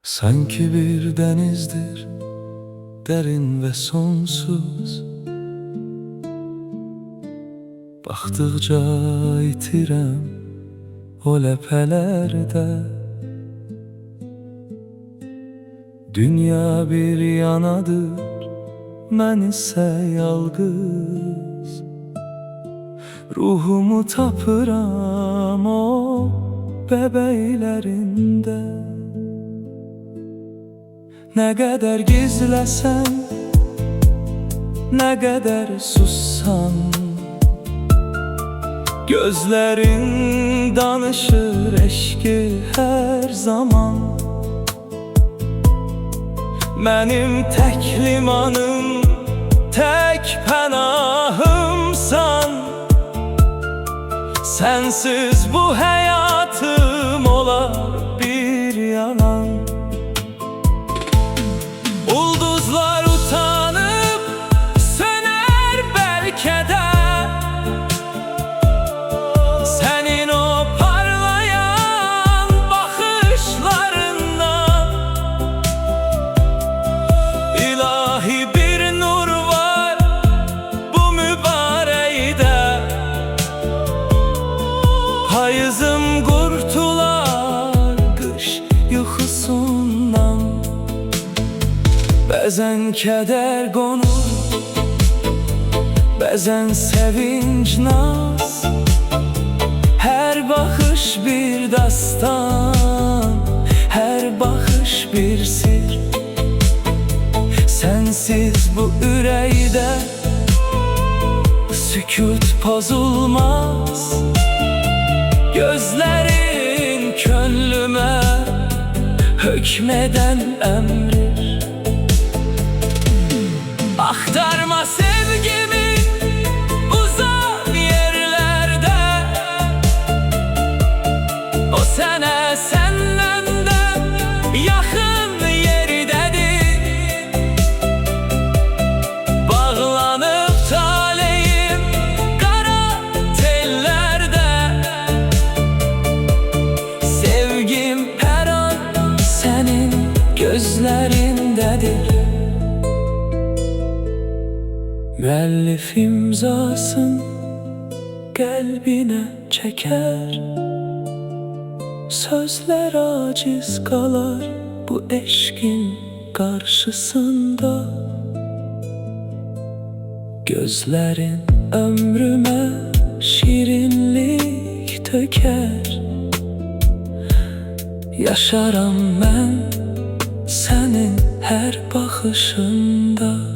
Sanki bir denizdir, derin ve sonsuz. Baktıkça itirem o lepelerde. Dünya bir yanadır, mən isə yalqız. Ruhumu tapıram o bebeklerinde. Ne kadar gizlesen, ne kadar sussan, gözlerin danışır eşki her zaman. Benim tek limanım, tek pənahımsan. Sensiz bu hayatım olar bir yalan. Ulduzlar utanıp söner belki de, senin o parlayan bakışlarından. İlahi bir nur var bu mübareğde. Hayızım kurtular kış yuxusundan. Bəzən keder qonur, bəzən sevinç naz. Her bakış bir dastan, her bakış bir sir. Sensiz bu ürəkdə sükut pozulmaz. Gözlerin könlüme hükmeden emrir. Aktarma sevgimi uzak yerlerde. O sene senden de yakın yerdedir. Bağlanıp taleyim kara tellerde. Sevgim her an senin gözlerindedir. Müellif imzasın kalbine çeker. Sözler aciz kalar bu eşkin karşısında. Gözlerin ömrüme şirinlik töker. Yaşaram ben senin her bakışında.